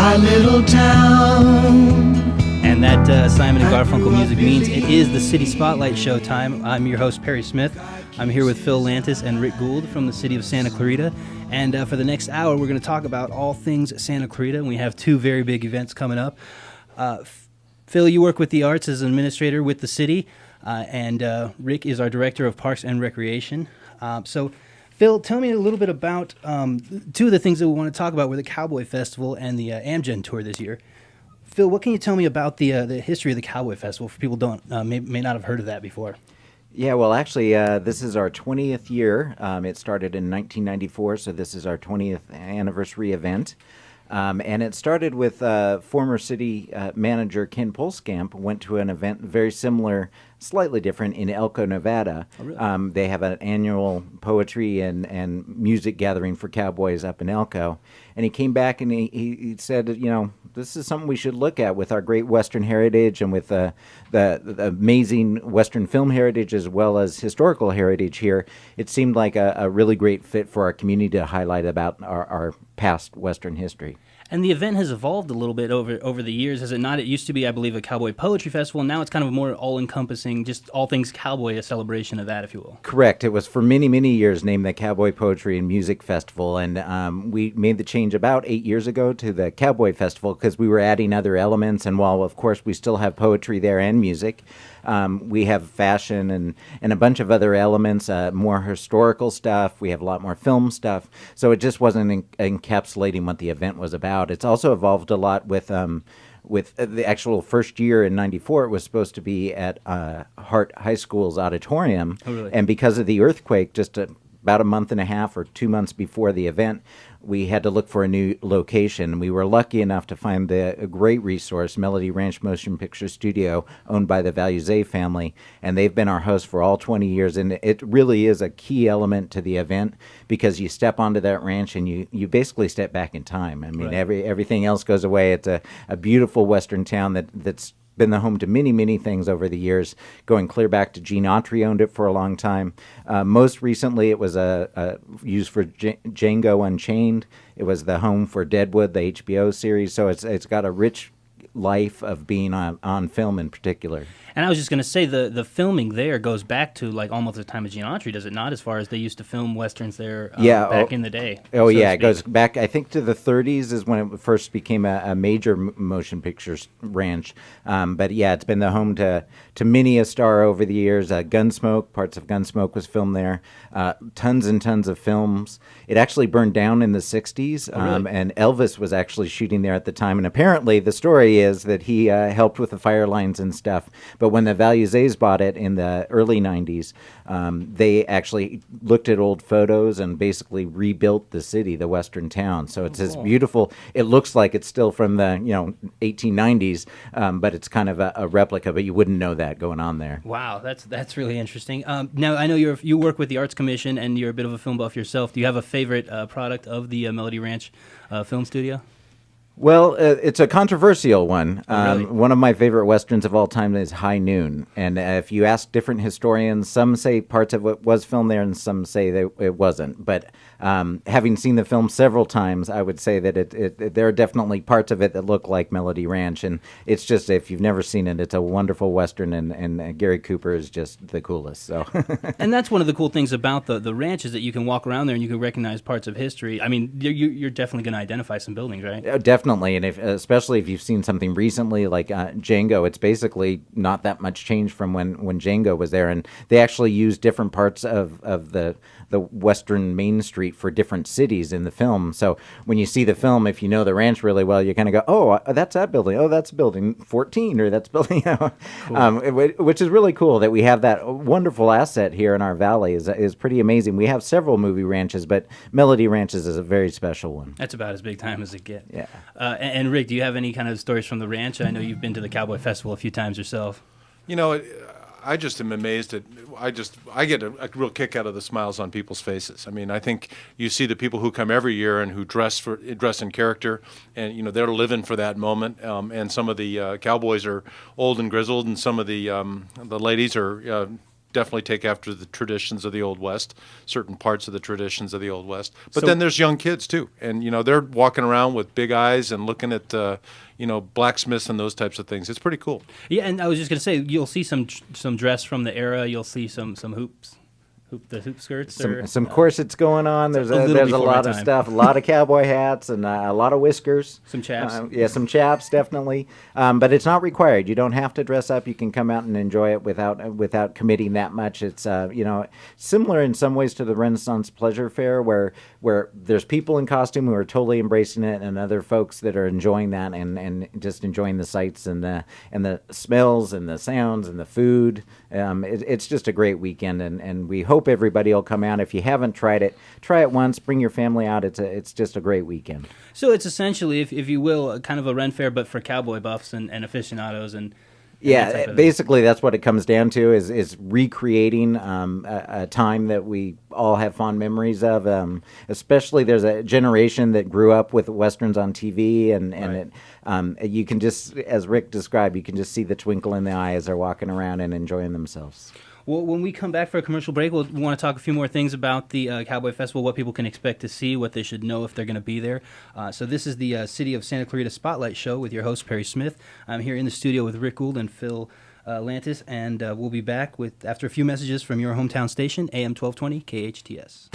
my little town. And that Simon and Garfunkel music means it is the City Spotlight Show time. I'm your host, Perry Smith. I'm here with Phil Lantis and Rick Gould from the city of Santa Clarita. And for the next hour, we're going to talk about all things Santa Clarita. And we have two very big events coming up. Phil, you work with the arts as an administrator with the city. And Rick is our director of Parks and Recreation. So, Phil, tell me a little bit about two of the things that we want to talk about were the Cowboy Festival and the AMGEN tour this year. Phil, what can you tell me about the history of the Cowboy Festival for people who don't may not have heard of that before? Yeah, well, actually, this is our 20th year. It started in 1994, so this is our 20th anniversary event. And it started with former city manager Ken Polskamp went to an event very similar, slightly different, in Elko, Nevada. Oh, really? They have an annual poetry and music gathering for cowboys up in Elko. And he came back and he said, you know, this is something we should look at with our great Western heritage and with the amazing Western film heritage as well as historical heritage here. It seemed like a really great fit for our community to highlight about our past Western history. And the event has evolved a little bit over the years, has it not? It used to be, I believe, a Cowboy Poetry Festival, and now it's kind of a more all-encompassing, just all things cowboy, a celebration of that, if you will. Correct. It was for many, many years named the Cowboy Poetry and Music Festival, and we made the change about 8 years ago to the Cowboy Festival because we were adding other elements, and while, of course, we still have poetry there and music, we have fashion and a bunch of other elements, more historical stuff. We have a lot more film stuff. So it just wasn't encapsulating what the event was about. It's also evolved a lot with the actual first year in '94. It was supposed to be at Hart High School's auditorium. Oh, really? And because of the earthquake, just about a month and a half or 2 months before the event, we had to look for a new location. We were lucky enough to find a great resource, Melody Ranch Motion Picture Studio, owned by the Valuze family, and they've been our host for all 20 years, and it really is a key element to the event because you step onto that ranch and you basically step back in time. I mean, Right. everything else goes away. It's a beautiful Western town that's been the home to many, many things over the years, going clear back to Gene Autry owned it for a long time. Most recently, it was used for Django Unchained. It was the home for Deadwood, the HBO series. So it's got a rich life of being on film in particular. And I was just going to say, the filming there goes back to like almost the time of Gene Autry, does it not, as far as they used to film Westerns there back in the day? Oh, so yeah, to it goes back, I think, to the 30s is when it first became a major motion pictures ranch. But yeah, it's been the home to many a star over the years. Gunsmoke, parts of Gunsmoke was filmed there. Tons and tons of films. It actually burned down in the 60s, really? and Elvis was actually shooting there at the time. And apparently the story is that he helped with the fire lines and stuff. But when the Valuzes bought it in the early 90s, they actually looked at old photos and basically rebuilt the city, the Western town. So it's this beautiful, it looks like it's still from the 1890s, but it's kind of a replica, but you wouldn't know that going on there. Wow, that's really interesting. Now, I know you work with the Arts Commission, and you're a bit of a film buff yourself. Do you have a favorite product of the Melody Ranch Film Studio? Well, it's a controversial one. Oh, really? One of my favorite Westerns of all time is High Noon. And if you ask different historians, some say parts of it was filmed there and some say that it wasn't. But having seen the film several times, I would say that there are definitely parts of it that look like Melody Ranch. And it's just, if you've never seen it, it's a wonderful Western, and Gary Cooper is just the coolest. So, And that's one of the cool things about the ranch is that you can walk around there and you can recognize parts of history. I mean, you're definitely going to identify some buildings, right? Definitely, and especially if you've seen something recently like Django, it's basically not that much change from when Django was there, and they actually use different parts of the Western Main Street for different cities in the film. So when you see the film, if you know the ranch really well, you kind of go, oh, that's that building. Oh, that's building 14, or that's building, which is really cool that we have that wonderful asset here in our valley. Is pretty amazing. We have several movie ranches, but Melody Ranches is a very special one. That's about as big time as it gets. Yeah. And Rick, do you have any kind of stories from the ranch? I know you've been to the Cowboy Festival a few times yourself. You know, I just am amazed at. I get a real kick out of the smiles on people's faces. I mean, I think you see the people who come every year and who dress in character, and they're living for that moment. And some of the cowboys are old and grizzled, and some of the ladies are definitely take after the traditions of the Old West, certain parts of the traditions of the Old West. But So- then there's young kids too, and they're walking around with big eyes and looking at blacksmiths and those types of things. It's pretty cool. Yeah, and I was just going to say, you'll see some dress from the era. You'll see some hoops. The hoop skirts. Some corsets going on. There's little a before lot my of time. stuff, a lot of cowboy hats, and a lot of whiskers. Some chaps. Yeah, some chaps, definitely. But it's not required. You don't have to dress up. You can come out and enjoy it without committing that much. It's similar in some ways to the Renaissance Pleasure Fair, where there's people in costume who are totally embracing it, and other folks that are enjoying that and just enjoying the sights and the smells and the sounds and the food. It's just a great weekend, and we hope everybody will come out. If you haven't tried it, try it once. Bring your family out. It's just a great weekend. So it's essentially, if you will, kind of a Ren Fair, but for cowboy buffs and aficionados and that Yeah, type of- basically that's what it comes down to is recreating a time that we all have fond memories of. Especially there's a generation that grew up with Westerns on TV, and you can just, as Rick described, you can just see the twinkle in the eye as they're walking around and enjoying themselves. Well, when we come back for a commercial break, we want to talk a few more things about the Cowboy Festival, what people can expect to see, what they should know if they're going to be there. So this is the City of Santa Clarita Spotlight Show with your host, Perry Smith. I'm here in the studio with Rick Gould and Phil Lantis, and we'll be back after a few messages from your hometown station, AM 1220 KHTS.